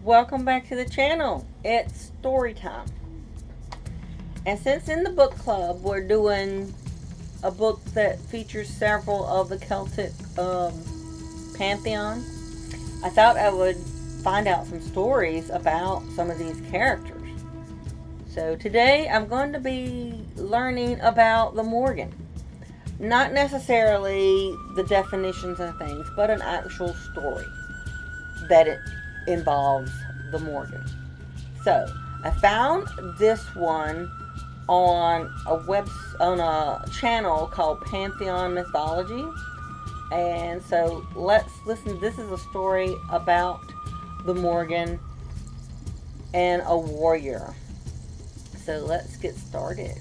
Welcome back to the channel. It's story time. And since in the book club we're doing a book that features several of the Celtic pantheon, I thought I would find out some stories about some of these characters. So today I'm going to be learning about the Morrigan. Not necessarily the definitions and things, but an actual story that it involves the Morrigan. So I found this one on a channel called Pantheon Mythology, and so let's listen. This is a story about the Morrigan and a warrior. So let's get started.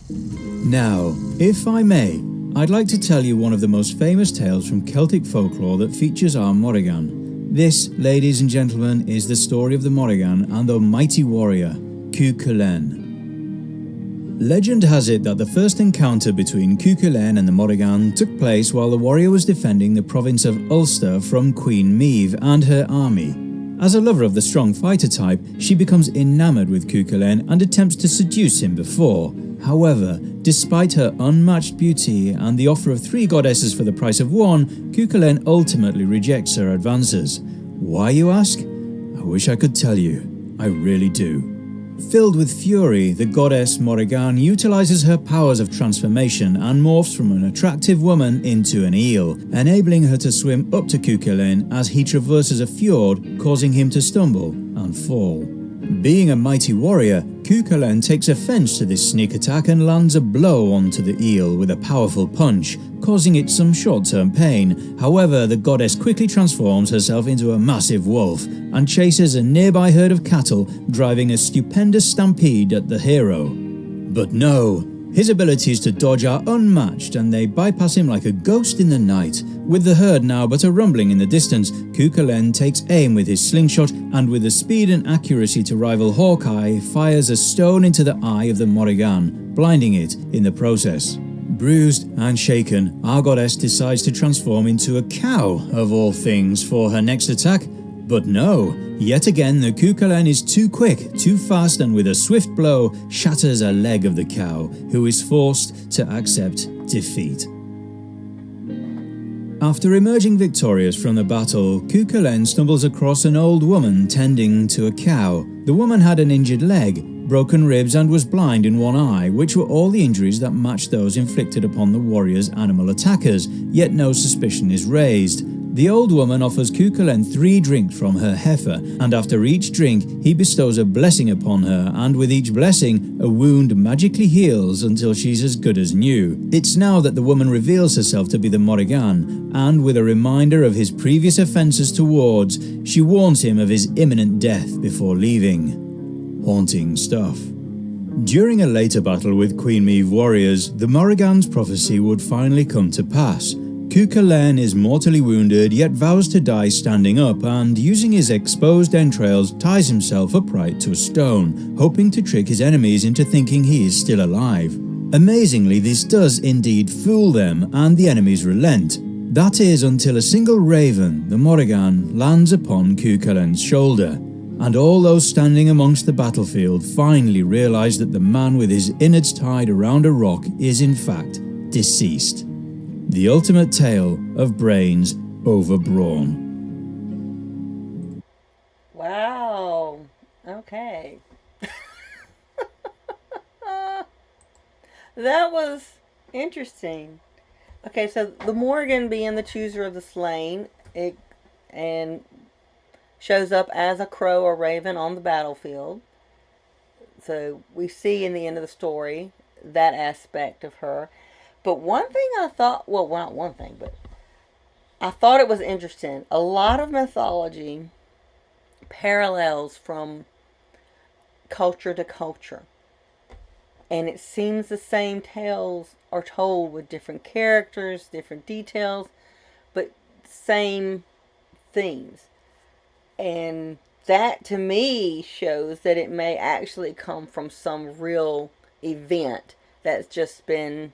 Now, if I may, I'd like to tell you one of the most famous tales from Celtic folklore that features our Morrigan. This, ladies and gentlemen, is the story of the Morrigan and the mighty warrior, Cuchulainn. Legend has it that the first encounter between Cuchulainn and the Morrigan took place while the warrior was defending the province of Ulster from Queen Maeve and her army. As a lover of the strong fighter type, she becomes enamored with Cuchulainn and attempts to seduce him before. However, despite her unmatched beauty and the offer of 3 goddesses for the price of 1, Cuchulainn ultimately rejects her advances. Why, you ask? I wish I could tell you. I really do. Filled with fury, the goddess Morrigan utilizes her powers of transformation and morphs from an attractive woman into an eel, enabling her to swim up to Cuchulainn as he traverses a fjord, causing him to stumble and fall. Being a mighty warrior, Cuchulainn takes offense to this sneak attack and lands a blow onto the eel with a powerful punch, causing it some short-term pain. However, the goddess quickly transforms herself into a massive wolf and chases a nearby herd of cattle, driving a stupendous stampede at the hero. But no, his abilities to dodge are unmatched and they bypass him like a ghost in the night. With the herd now but a rumbling in the distance, Cuchulainn takes aim with his slingshot and with the speed and accuracy to rival Hawkeye, fires a stone into the eye of the Morrigan, blinding it in the process. Bruised and shaken, our goddess decides to transform into a cow, of all things, for her next attack. But no, yet again the Cuchulainn is too quick, too fast, and with a swift blow shatters a leg of the cow, who is forced to accept defeat. After emerging victorious from the battle, Cuchulainn stumbles across an old woman tending to a cow. The woman had an injured leg, broken ribs, and was blind in one eye, which were all the injuries that matched those inflicted upon the warrior's animal attackers, yet no suspicion is raised. The old woman offers Cuchulainn 3 drinks from her heifer, and after each drink he bestows a blessing upon her, and with each blessing a wound magically heals until she's as good as new. It's now that the woman reveals herself to be the Morrigan, and with a reminder of his previous offences towards, she warns him of his imminent death before leaving. Haunting stuff. During a later battle with Queen Maeve warriors, the Morrigan's prophecy would finally come to pass. Cuchulainn is mortally wounded yet vows to die standing up and, using his exposed entrails, ties himself upright to a stone, hoping to trick his enemies into thinking he is still alive. Amazingly, this does indeed fool them and the enemies relent. That is until a single raven, the Morrigan, lands upon Cuchulainn's shoulder, and all those standing amongst the battlefield finally realize that the man with his innards tied around a rock is in fact deceased. The ultimate tale of brains over brawn. Wow. Okay. That was interesting. Okay, so the Morrigan being the chooser of the slain, and shows up as a crow or raven on the battlefield. So we see in the end of the story that aspect of her. But one thing I thought, well, not one thing, but I thought it was interesting. A lot of mythology parallels from culture to culture. And it seems the same tales are told with different characters, different details, but same themes. And that to me shows that it may actually come from some real event that's just been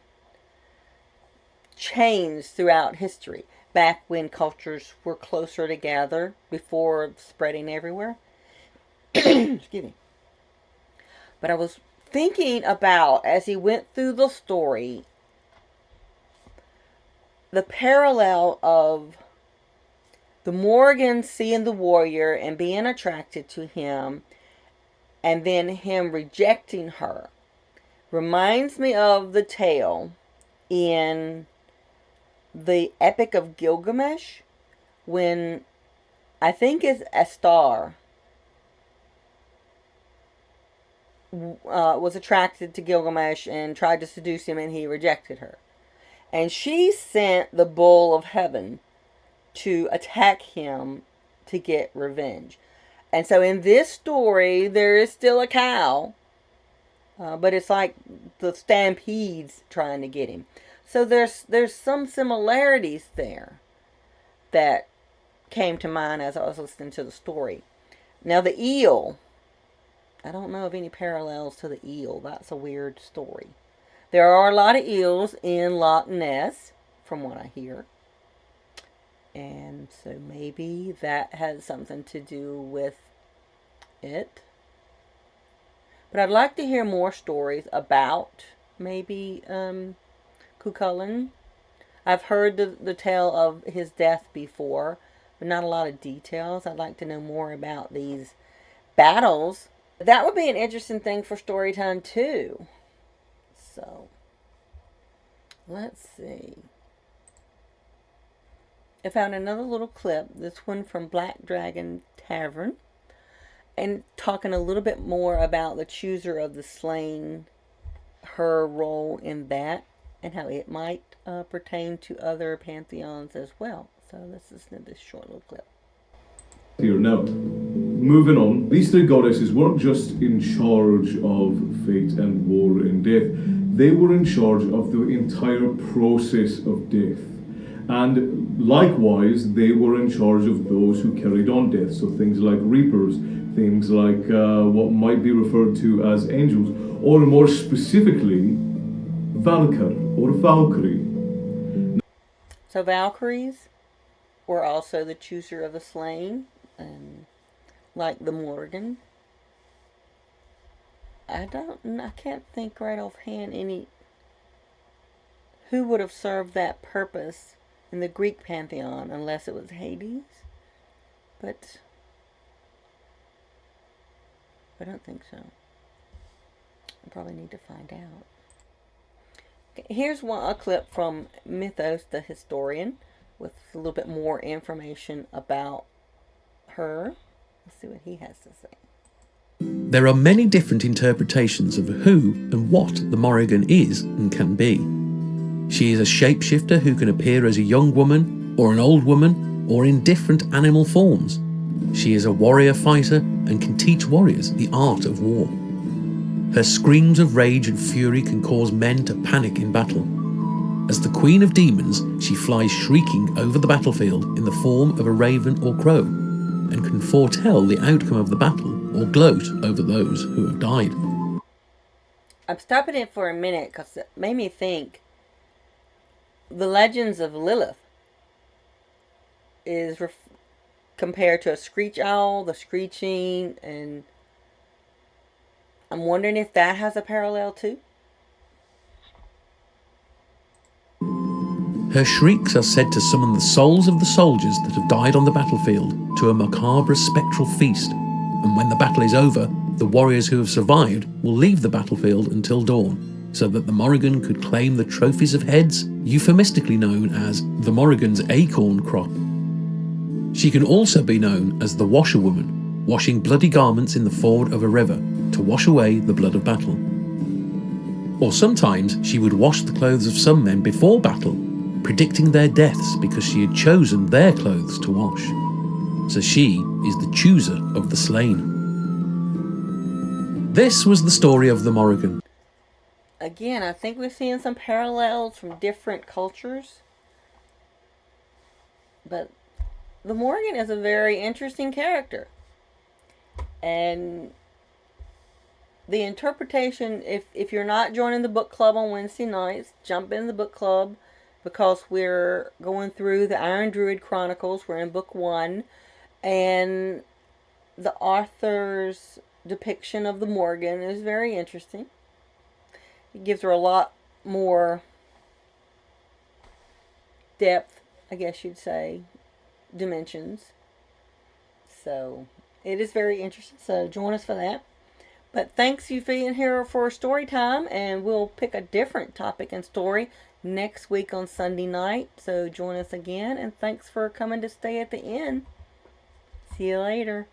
changed throughout history. Back when cultures were closer together before spreading everywhere. Excuse me. But I was thinking about, as he went through the story, the parallel of the Morrigan seeing the warrior and being attracted to him, and then him rejecting her. Reminds me of the tale in the Epic of Gilgamesh, when I think it's Astar was attracted to Gilgamesh and tried to seduce him, and he rejected her. And she sent the bull of heaven to attack him to get revenge. And so in this story, there is still a cow, but it's like the stampede's trying to get him. So there's some similarities there that came to mind as I was listening to the story. Now the eel, I don't know of any parallels to the eel. That's a weird story. There are a lot of eels in Loch Ness, from what I hear. And so maybe that has something to do with it. But I'd like to hear more stories about maybe Cuchulainn. I've heard the tale of his death before, but not a lot of details. I'd like to know more about these battles. That would be an interesting thing for story time too. So, let's see. I found another little clip, this one from Black Dragon Tavern, and talking a little bit more about the chooser of the slain, her role in that, and how it might pertain to other pantheons as well. So let's listen to this short little clip. Here now, moving on, these three goddesses weren't just in charge of fate and war and death, they were in charge of the entire process of death. And likewise, they were in charge of those who carried on death. So things like reapers, things like what might be referred to as angels, or more specifically, Valkyr or Valkyrie. So Valkyries were also the chooser of the slain, and like the Morrigan. I can't think right offhand any who would have served that purpose in the Greek pantheon, unless it was Hades. But I don't think so. I probably need to find out. Okay, here's a clip from Mythos the Historian with a little bit more information about her. Let's see what he has to say. There are many different interpretations of who and what the Morrigan is and can be. She is a shapeshifter who can appear as a young woman, or an old woman, or in different animal forms. She is a warrior fighter and can teach warriors the art of war. Her screams of rage and fury can cause men to panic in battle. As the Queen of Demons, she flies shrieking over the battlefield in the form of a raven or crow, and can foretell the outcome of the battle or gloat over those who have died. I'm stopping it for a minute because it made me think the legends of Lilith is compared to a screech owl, the screeching, and I'm wondering if that has a parallel too. Her shrieks are said to summon the souls of the soldiers that have died on the battlefield to a macabre spectral feast, and when the battle is over, the warriors who have survived will leave the battlefield until dawn, so that the Morrigan could claim the trophies of heads, euphemistically known as the Morrigan's acorn crop. She can also be known as the washerwoman, washing bloody garments in the ford of a river to wash away the blood of battle. Or sometimes she would wash the clothes of some men before battle, predicting their deaths because she had chosen their clothes to wash. So she is the chooser of the slain. This was the story of the Morrigan. Again, I think we're seeing some parallels from different cultures. But the Morrigan is a very interesting character. And the interpretation, if you're not joining the book club on Wednesday nights, jump in the book club, because we're going through the Iron Druid Chronicles. We're in book 1. And the author's depiction of the Morrigan is very interesting. It gives her a lot more depth, I guess you'd say, dimensions. So it is very interesting. So join us for that. But thanks you for being here for story time, and we'll pick a different topic and story next week on Sunday night. So join us again, and thanks for coming to stay at the end. See you later.